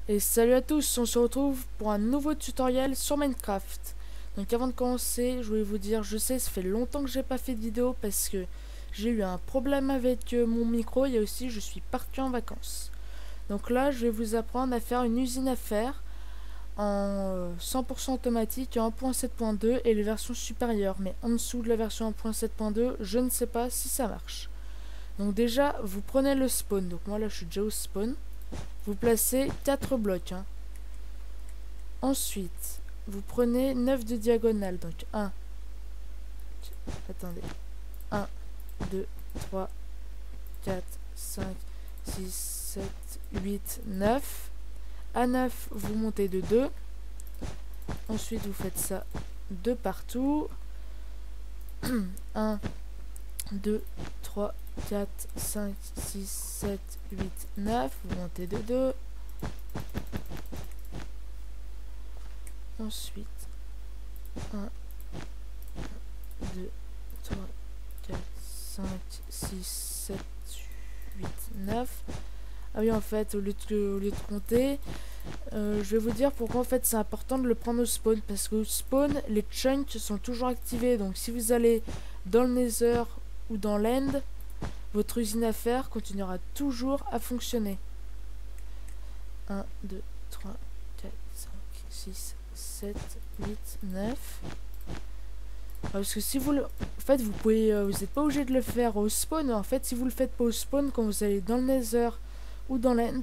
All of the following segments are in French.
Et salut à tous, on se retrouve pour un nouveau tutoriel sur Minecraft. Donc avant de commencer, je voulais vous dire, je sais, ça fait longtemps que j'ai pas fait de vidéo parce que j'ai eu un problème avec mon micro et aussi je suis parti en vacances. Donc là, je vais vous apprendre à faire une usine à fer en 100% automatique en 1.7.2 et les versions supérieures. Mais en dessous de la version 1.7.2, je ne sais pas si ça marche. Donc déjà, vous prenez le spawn. Donc moi là, je suis déjà au spawn. Vous placez 4 blocs. Ensuite, vous prenez 9 de diagonale. Donc 1, attendez, 1, 2, 3, 4, 5, 6, 7, 8, 9. À 9, vous montez de 2. Ensuite, vous faites ça de partout. 1, 2, 3, 4, 5, 6, 7, 8, 9. Vous montez de 2. Ensuite, 1, 2, 3, 4, 5, 6, 7, 8, 9. Ah oui, en fait, au lieu de compter, je vais vous dire pourquoi en fait c'est important de le prendre au spawn. Parce qu'au spawn, les chunks sont toujours activés. Donc si vous allez dans le nether ou dans l'end, votre usine à fer continuera toujours à fonctionner. 1, 2, 3, 4, 5, 6, 7, 8, 9. Parce que si vous le... En fait, vous pouvez... vous n'êtes pas obligé de le faire au spawn. En fait, si vous le faites pas au spawn, quand vous allez dans le nether ou dans l'end...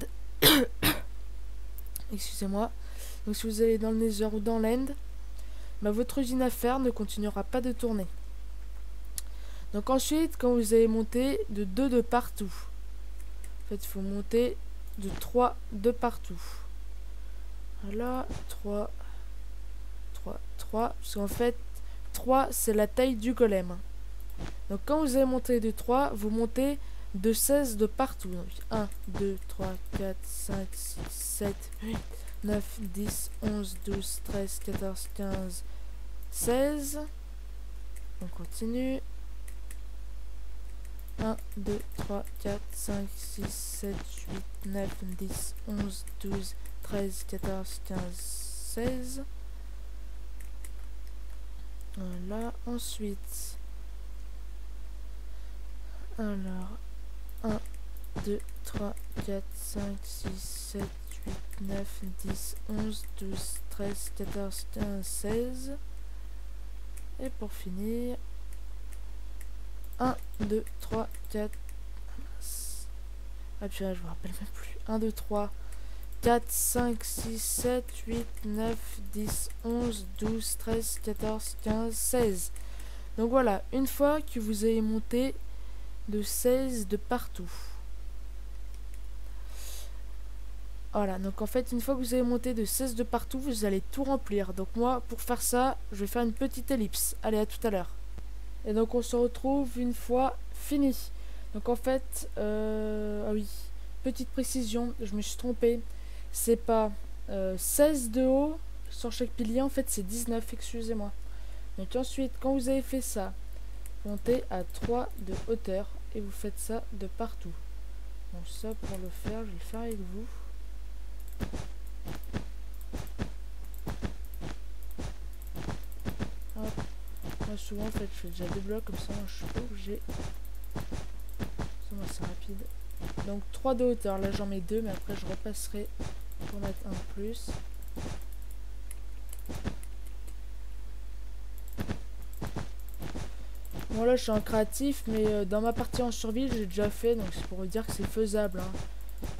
Excusez-moi. Donc si vous allez dans le nether ou dans l'end, bah, votre usine à fer ne continuera pas de tourner. Donc ensuite, quand vous allez monter de 2 de partout. En fait, il faut monter de 3 de partout. Voilà, 3, 3, 3. Parce qu'en fait, 3, c'est la taille du golem. Donc quand vous allez monter de 3, vous montez de 16 de partout. Donc 1, 2, 3, 4, 5, 6, 7, 8, 9, 10, 11, 12, 13, 14, 15, 16. On continue. 1, 2, 3, 4, 5, 6, 7, 8, 9, 10, 11, 12, 13, 14, 15, 16. Voilà, ensuite... Alors, 1, 2, 3, 4, 5, 6, 7, 8, 9, 10, 11, 12, 13, 14, 15, 16. Et pour finir, 1, 2, 3, 4... Ah putain, je me rappelle même plus. 1, 2, 3, 4, 5, 6, 7, 8, 9, 10, 11, 12, 13, 14, 15, 16. Donc voilà, une fois que vous avez monté de 16 de partout. Voilà, donc en fait, une fois que vous avez monté de 16 de partout, vous allez tout remplir. Donc moi, pour faire ça, je vais faire une petite ellipse. Allez, à tout à l'heure. Et donc on se retrouve une fois fini. Donc en fait, ah oui, petite précision, je me suis trompé. C'est pas 16 de haut sur chaque pilier, en fait c'est 19, excusez-moi. Donc ensuite, quand vous avez fait ça, montez à 3 de hauteur et vous faites ça de partout. Donc ça, pour le faire, je vais le faire avec vous. Hop. Moi souvent en fait je fais déjà 2 blocs comme ça, moi je suis pas obligé. Ça moi c'est rapide. Donc 3 de hauteur, là j'en mets 2 mais après je repasserai pour mettre un de plus. Bon là je suis en créatif mais dans ma partie en survie j'ai déjà fait, donc c'est pour vous dire que c'est faisable hein.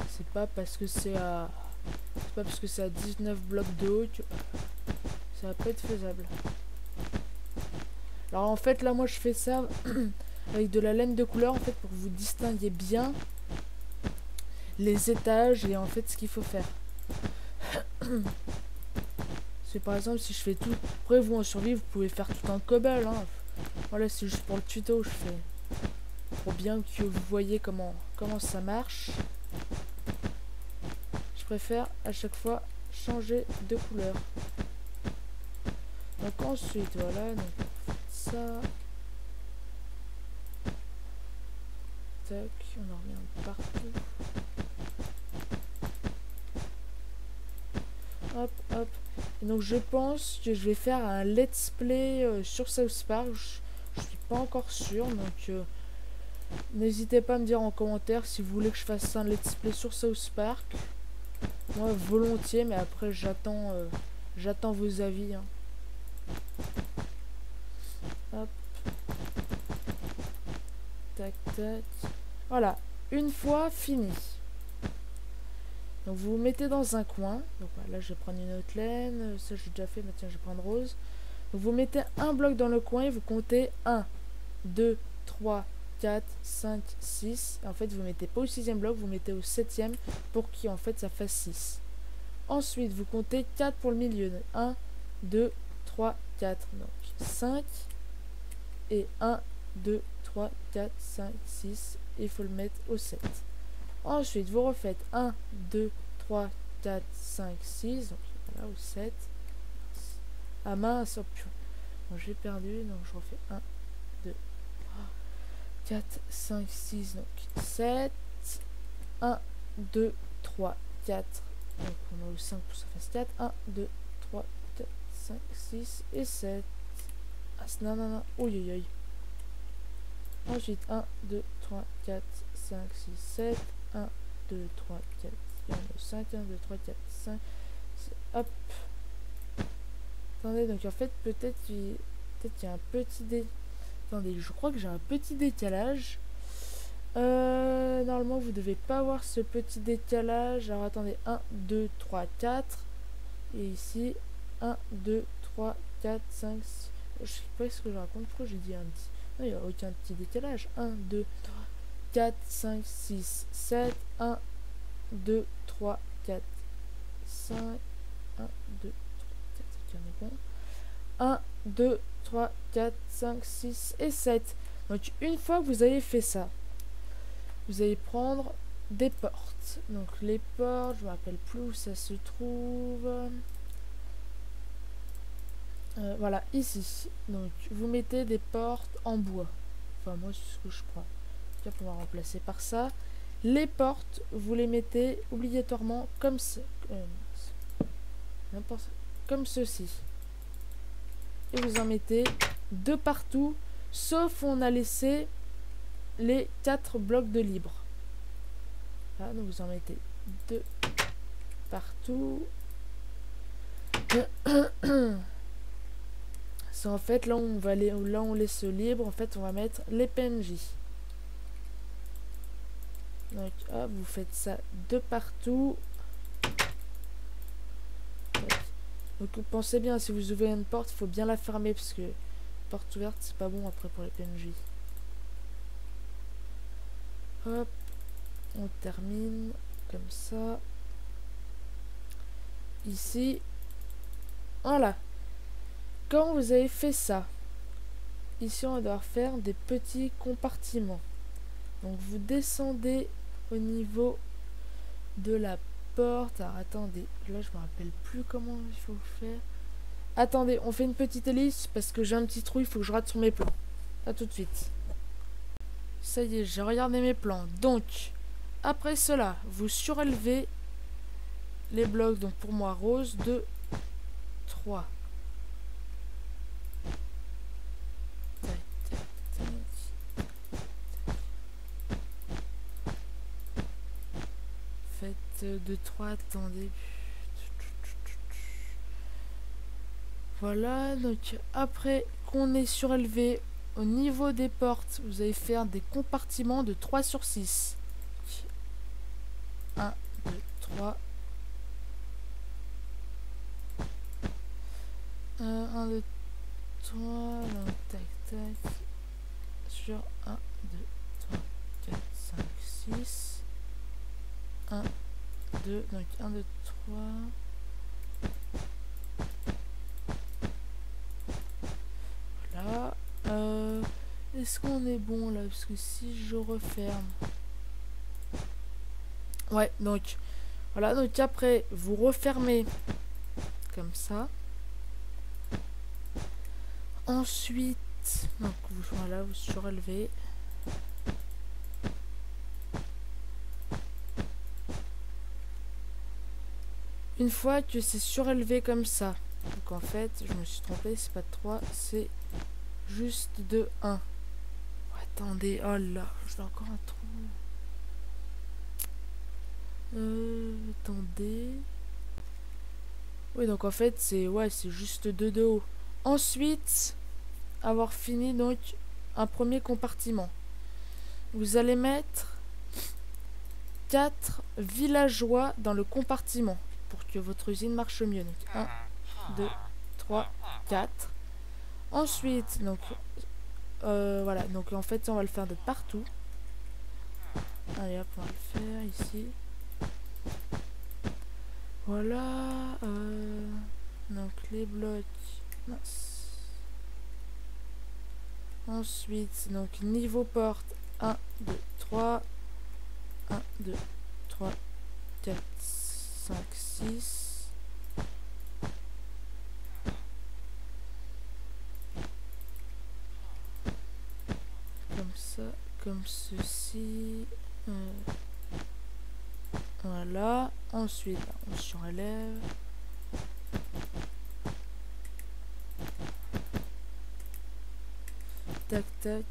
C'est pas parce que c'est à... C'est pas parce que c'est à 19 blocs de haut que ça va pas être faisable. Alors en fait là moi je fais ça avec de la laine de couleur en fait pour que vous distinguiez bien les étages et en fait ce qu'il faut faire. C'est par exemple si je fais tout... Après vous en survie vous pouvez faire tout en cobble hein. Voilà, c'est juste pour le tuto je fais. Pour bien que vous voyez comment ça marche. Je préfère à chaque fois changer de couleur. Donc ensuite voilà, donc ça. Tac, on en remet un partout. Hop, hop. Et donc je pense que je vais faire un let's play sur South Park. Je suis pas encore sûr, donc n'hésitez pas à me dire en commentaire si vous voulez que je fasse un let's play sur South Park. Moi volontiers, mais après j'attends vos avis. Hein. Hop. Tac tac. Voilà, une fois fini. Donc vous vous mettez dans un coin. Donc là je vais prendre une autre laine. Ça j'ai déjà fait, mais tiens je vais prendre rose. Donc vous mettez un bloc dans le coin et vous comptez 1, 2, 3, 4, 5, 6. Et en fait vous mettez pas au 6e bloc, vous mettez au 7e pour qu'en fait ça fasse 6. Ensuite vous comptez 4 pour le milieu. 1, 2, 3, 4. Donc 5. Et 1, 2, 3, 4, 5, 6. Et il faut le mettre au 7. Ensuite, vous refaites 1, 2, 3, 4, 5, 6. Donc voilà, au 7. Ah mince, oh, bon, j'ai perdu. Donc je refais 1, 2, 3, 4, 5, 6. Donc 7. 1, 2, 3, 4. Donc on a au 5 pour que ça fasse 4. 1, 2, 3, 4, 5, 6 et 7. Ah, non, non, non. Oui, oui, oui. Ensuite, 1, 2, 3, 4, 5, 6, 7. 1, 2, 3, 4, 5, 1, 2, 3, 4, 5, 6, hop. Attendez, donc en fait, peut-être qu'il y a un petit Attendez, je crois que j'ai un petit décalage. Normalement, vous devez pas avoir ce petit décalage. Alors, attendez, 1, 2, 3, 4. Et ici, 1, 2, 3, 4, 5, 6. Je sais pas ce que je raconte. Pourquoi j'ai dit un petit... Non, il n'y a aucun petit décalage. 1, 2, 3, 4, 5, 6, 7, 1, 2, 3, 4, 5, 1, 2, 3, 4, c'est bon. 1, 2, 3, 4, 5, 6 et 7. Donc une fois que vous avez fait ça, vous allez prendre des portes. Donc les portes, je me rappelle plus où ça se trouve. Voilà, ici. Donc vous mettez des portes en bois. Enfin moi c'est ce que je crois. On va remplacer par ça. Les portes, vous les mettez obligatoirement comme comme ceci. Et vous en mettez 2 partout, sauf où on a laissé les 4 blocs de libre. Là, donc vous en mettez 2 partout. C'est en fait là où on va aller, là où on laisse libre, en fait on va mettre les PNJ. Donc hop, vous faites ça de partout. Donc pensez bien, si vous ouvrez une porte, il faut bien la fermer parce que porte ouverte c'est pas bon après pour les PNJ. Hop, on termine comme ça. Ici, voilà. Quand vous avez fait ça, ici on va devoir faire des petits compartiments. Donc vous descendez au niveau de la porte. Alors attendez, là je me rappelle plus comment il faut faire. Attendez, on fait une petite hélice parce que j'ai un petit trou, il faut que je rate sur mes plans. A tout de suite. Ça y est, j'ai regardé mes plans. Donc, après cela, vous surélevez les blocs. Donc pour moi, rose, 2, 3. Faites 2, 3, attendez. Voilà, donc après qu'on ait surélevé au niveau des portes, vous allez faire des compartiments de 3 sur 6. 1, 2, 3. 1, 2, 3. Donc, tac, tac. Sur 1, 2, 3, 4, 5, 6. 1, 2, donc 1, 2, 3. Voilà. Est-ce qu'on est bon là? Parce que si je referme... Ouais, donc... Voilà, donc après, vous refermez comme ça. Ensuite, donc voilà, vous surélevez. Une fois que c'est surélevé comme ça, donc en fait, je me suis trompé, c'est pas de 3, c'est juste de 1. Attendez, oh là, je fais encore un trou. Attendez. Oui, donc en fait, c'est c'est juste 2 de haut. Ensuite, avoir fini donc un premier compartiment, vous allez mettre 4 villageois dans le compartiment pour que votre usine marche mieux. Donc 1, 2, 3, 4. Ensuite, donc voilà, donc en fait on va le faire de partout. Allez hop, on va le faire ici. Voilà. Donc les blocs. Mince. Ensuite, donc niveau porte 1, 2, 3. 1, 2, 3, 4, 5, 6. Comme ça, comme ceci. Voilà. Ensuite, on surélève. Tac, tac.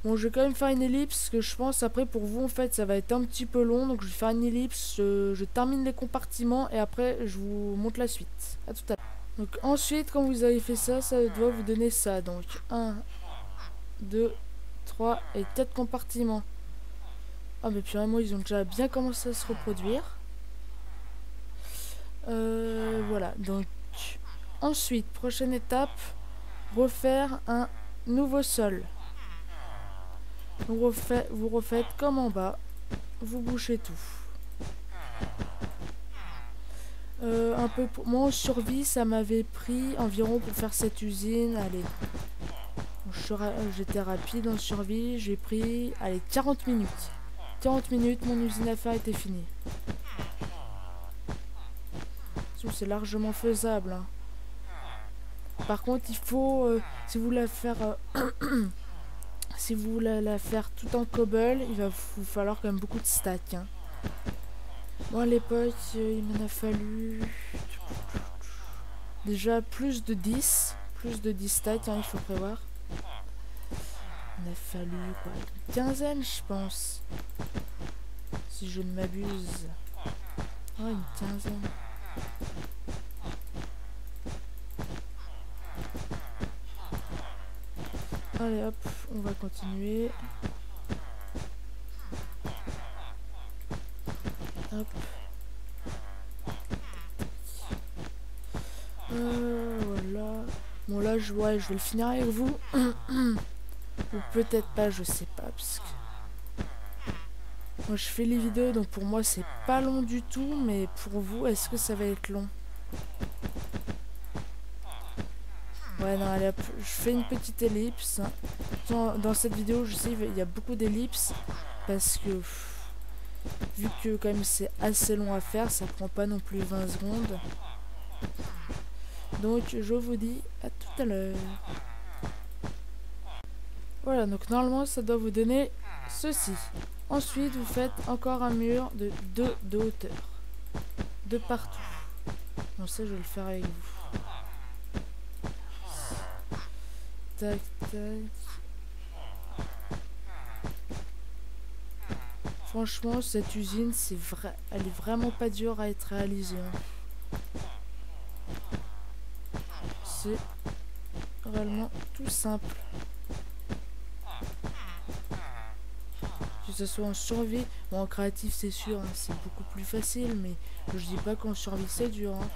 Bon, je vais quand même faire une ellipse, parce que je pense après pour vous en fait ça va être un petit peu long, donc je vais faire une ellipse, je termine les compartiments et après je vous montre la suite. À tout à l'heure. Donc ensuite quand vous avez fait ça, ça doit vous donner ça. Donc 1, 2, 3 et 4 compartiments. Ah mais puis vraiment ils ont déjà bien commencé à se reproduire. Voilà, donc ensuite, prochaine étape, refaire un nouveau sol. Vous refaites comme en bas, vous bouchez tout. Un peu pour moi en survie, ça m'avait pris environ pour faire cette usine. Allez, j'étais rapide en survie, j'ai pris, allez, 40 minutes. 40 minutes, mon usine à fer était finie. C'est largement faisable. Hein. Par contre, il faut, si vous voulez la faire, si vous voulez la faire tout en cobble, il va vous falloir quand même beaucoup de stacks. Hein. Moi, à l'époque, il m'en a fallu déjà plus de 10 stacks, hein, il faut prévoir. Il m'en a fallu quoi, une quinzaine, je pense, si je ne m'abuse. Ouais, une quinzaine. Allez hop, on va continuer. Hop. Voilà. Bon là je vais le finir avec vous. Ou peut-être pas, je sais pas. Parce que moi je fais les vidéos, donc pour moi c'est pas long du tout. Mais pour vous, est-ce que ça va être long? Ouais, non, allez hop, je fais une petite ellipse. Dans cette vidéo, je sais, il y a beaucoup d'ellipses. Parce que, vu que quand même c'est assez long à faire, ça prend pas non plus 20 secondes. Donc, je vous dis à tout à l'heure. Voilà, donc normalement, ça doit vous donner ceci. Ensuite, vous faites encore un mur de 2 de hauteur. De partout. Bon, ça, je vais le faire avec vous. Tac, tac. Franchement, cette usine, elle est vraiment pas dure à être réalisée. Hein. C'est réellement tout simple. Que ce soit en survie, bon, en créatif c'est sûr, hein, c'est beaucoup plus facile, mais je dis pas qu'en survie c'est dur. Hein.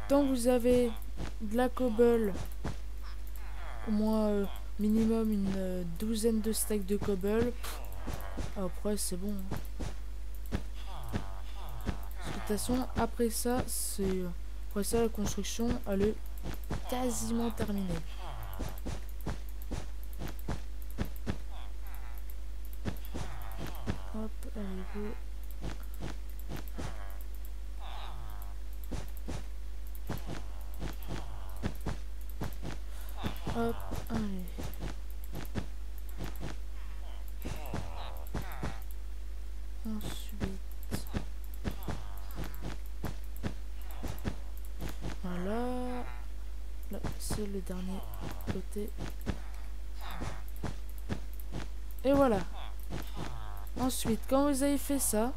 Tant que vous avez de la cobble, au moins minimum une douzaine de stacks de cobble, après c'est bon. Hein. Parce que de toute façon, après ça, la construction, elle est quasiment terminée. Hop, allez, go. Hop, allez. passer le dernier côté. Et voilà. Ensuite, quand vous avez fait ça,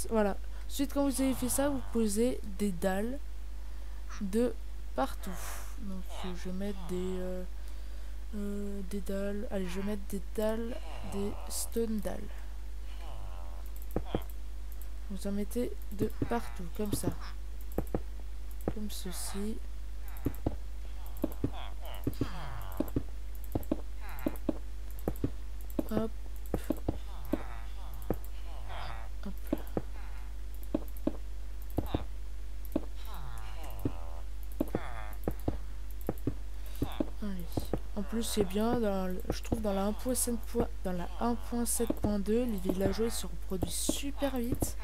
voilà. Ensuite, quand vous avez fait ça, vous posez des dalles de partout. Donc, je vais mettre des dalles. Allez, je vais mettre des dalles, des stone dalles. Vous en mettez de partout, comme ça. Comme ceci. Hop. Hop. Allez. En plus, c'est bien, je trouve dans la 1.7.2, les villageois ils se reproduisent super vite.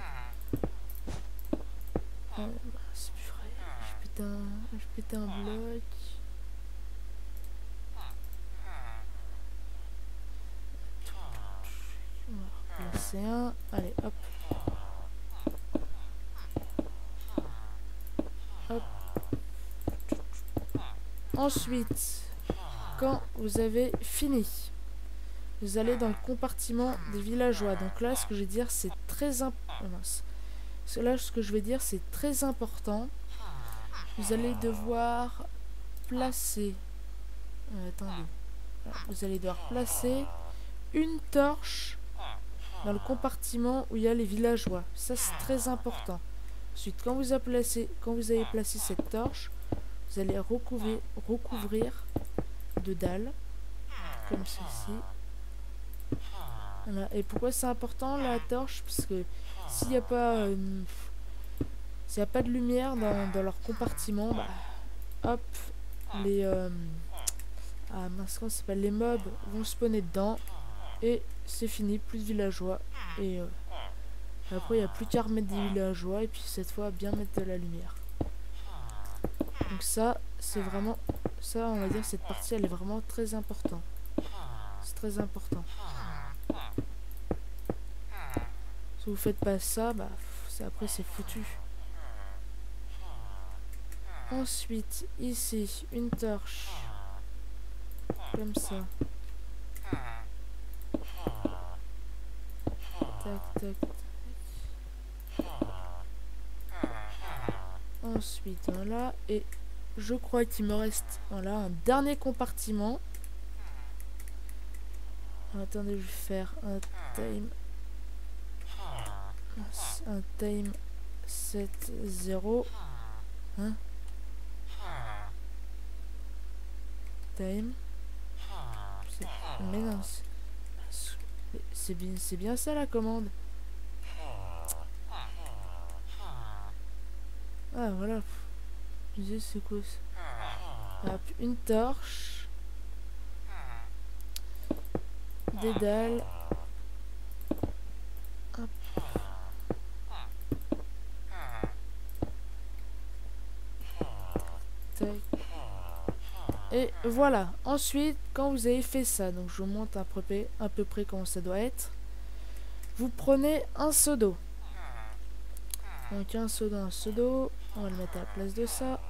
C'est plus vrai. Je pète un bloc. On va replacer un. Allez, hop. Hop. Ensuite, quand vous avez fini, vous allez dans le compartiment des villageois. Donc là, ce que je vais dire, c'est très important. Là, ce que je vais dire, c'est très important. Vous allez devoir placer. Attendez. Voilà. Vous allez devoir placer une torche dans le compartiment où il y a les villageois. Ça, c'est très important. Ensuite, quand vous avez placé cette torche, vous allez recouvrir de dalles, comme ceci. Voilà. Et pourquoi c'est important la torche? Parce que s'il n'y a pas de lumière dans leur compartiment, bah, hop, les comment ça s'appelle, les mobs vont spawner dedans et c'est fini, plus de villageois. Et après il n'y a plus qu'à remettre des villageois et puis cette fois bien mettre de la lumière. Donc ça c'est vraiment ça, on va dire cette partie elle est vraiment très importante. C'est très important. Si vous faites pas ça, bah après c'est foutu. Ensuite ici une torche comme ça. Tac tac. Ensuite voilà, et je crois qu'il me reste voilà un dernier compartiment. Attendez, je vais faire un time 7-0 hein, time mais non, c'est bien ça la commande. Ah voilà, je disais c'est quoi ça. Hop, une torche, des dalles, hop. Tac. Et voilà. Ensuite, quand vous avez fait ça, donc je vous montre à peu près comment ça doit être. Vous prenez un seau d'eau. Donc un seau d'eau, on va le mettre à la place de ça.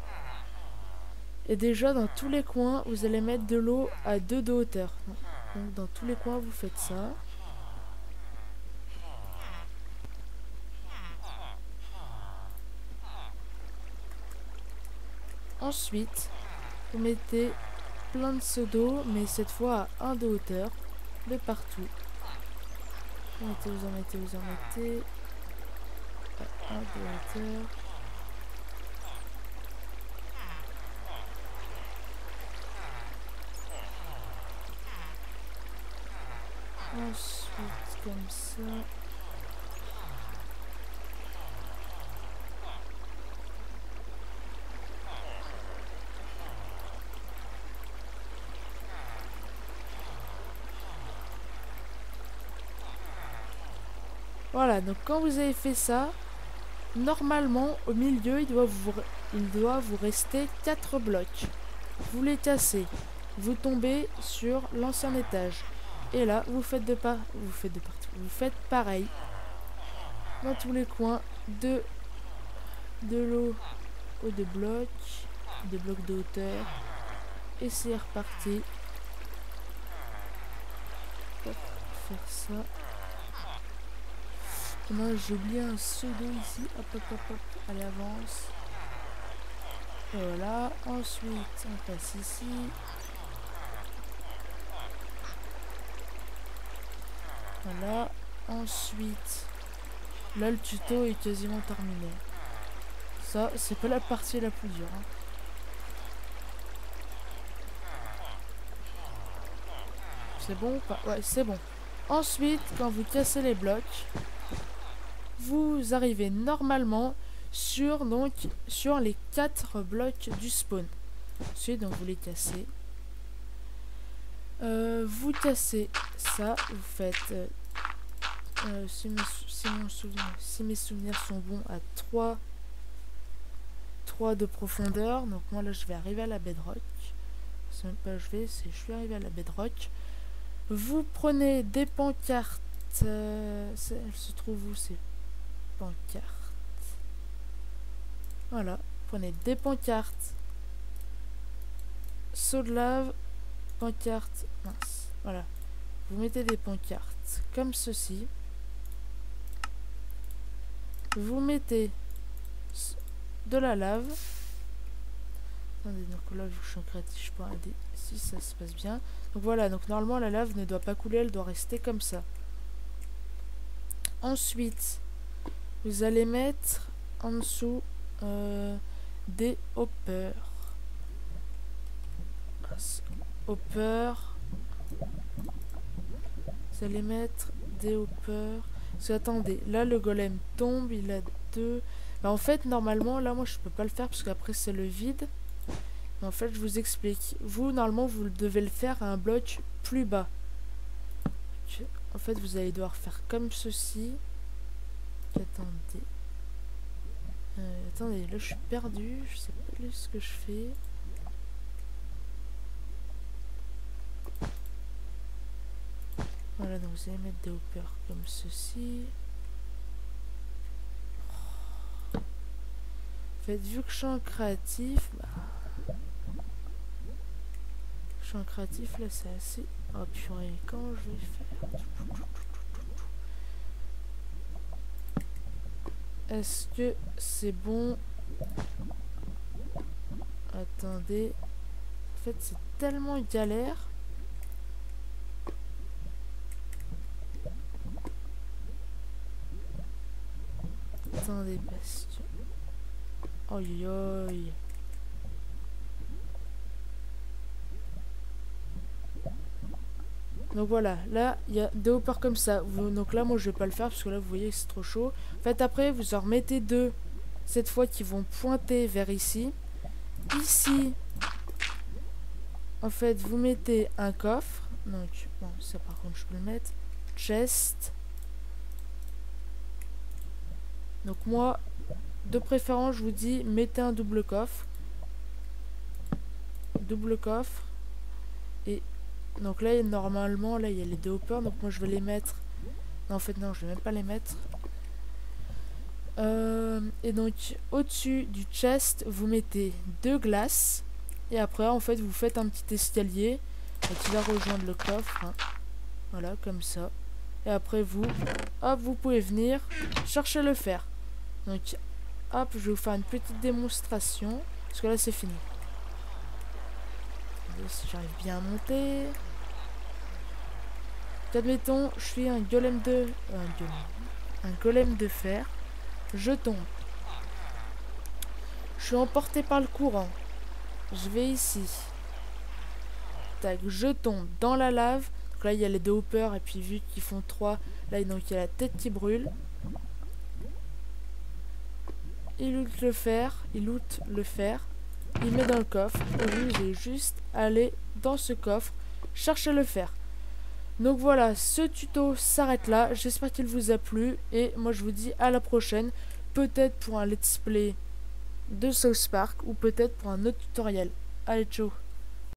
Et déjà dans tous les coins, vous allez mettre de l'eau à 2 de hauteur. Donc dans tous les coins, vous faites ça. Ensuite, vous mettez plein de seaux d'eau, mais cette fois à 1 de hauteur, de partout. Vous en mettez. À 1 de hauteur. Ensuite, comme ça. Voilà, donc quand vous avez fait ça, normalement au milieu il doit vous rester 4 blocs. Vous les cassez, vous tombez sur l'ancien étage. Et là, vous faites partout. Vous faites pareil dans tous les coins, de l'eau aux 2 blocs de hauteur. Et c'est reparti. Hop, faire ça. Non, j'ai oublié un pseudo ici. Hop, hop, hop, hop. Allez, avance. Et voilà. Ensuite, on passe ici. Voilà. Ensuite, là, le tuto est quasiment terminé. Ça, c'est pas la partie la plus dure. Hein. C'est bon ou pas? Ouais, c'est bon. Ensuite, quand vous cassez les blocs, vous arrivez normalement sur les 4 blocs du spawn. Ensuite, donc vous les cassez. Vous cassez ça. Vous faites, si mes souvenirs sont bons, à 3 de profondeur. Donc moi là, je vais arriver à la bedrock. C'est même pas je suis arrivé à la bedrock. Vous prenez des pancartes. Elle se trouve où ces pancartes? Voilà. Prenez des pancartes. Saut de lave. Pancarte. Mince. Voilà. Vous mettez des pancartes comme ceci. Vous mettez de la lave. Attendez, donc là, je suis en créatif, je peux regarder si ça se passe bien. Donc voilà, donc normalement la lave ne doit pas couler, elle doit rester comme ça. Ensuite, vous allez mettre en dessous des hoppers. Vous allez mettre des hoppers. Parce que attendez, là le golem tombe, il a 2. Bah, en fait, normalement, là moi je peux pas le faire parce qu'après c'est le vide. En fait, je vous explique. Vous, normalement, vous devez le faire à un bloc plus bas. En fait, vous allez devoir faire comme ceci. Attendez. Attendez, là, je suis perdu. Je sais pas ce que je fais. Voilà, donc vous allez mettre des hoppers comme ceci. En fait, vu que je suis en créatif, bah... Je suis en créatif, là c'est assez... Oh purée, comment je vais faire? Est-ce que c'est bon? Attendez. En fait, c'est tellement galère. Attendez, parce que... Aïe aïe. Donc voilà, là il y a des hoppers comme ça. Donc là moi je vais pas le faire parce que là vous voyez c'est trop chaud. En fait après vous en remettez 2 cette fois qui vont pointer vers ici. Ici en fait vous mettez un coffre. Donc bon ça par contre je peux le mettre. Chest. Donc moi de préférence je vous dis mettez un double coffre. Double coffre. Et donc là, normalement, là, il y a les 2 hoppers. Donc moi, je vais les mettre... Non, en fait, non, je vais même pas les mettre. Et donc, au-dessus du chest, vous mettez 2 glaces. Et après, en fait, vous faites un petit escalier qui va rejoindre le coffre. Hein. Voilà, comme ça. Et après, vous, hop, vous pouvez venir chercher le fer. Donc, hop, je vais vous faire une petite démonstration. Parce que là, c'est fini. Si j'arrive bien à monter. Admettons, je suis un golem de... un golem de fer. Je tombe. Je suis emporté par le courant. Je vais ici. Tac, je tombe dans la lave. Donc là, il y a les 2 hoppers. Et puis, vu qu'ils font 3, là, donc, il y a la tête qui brûle. Il loot le fer. Il met dans le coffre. Et vous, j'ai juste aller dans ce coffre, chercher le fer. Donc voilà, ce tuto s'arrête là. J'espère qu'il vous a plu. Et moi, je vous dis à la prochaine. Peut-être pour un let's play de South Park. Ou peut-être pour un autre tutoriel. Allez, ciao.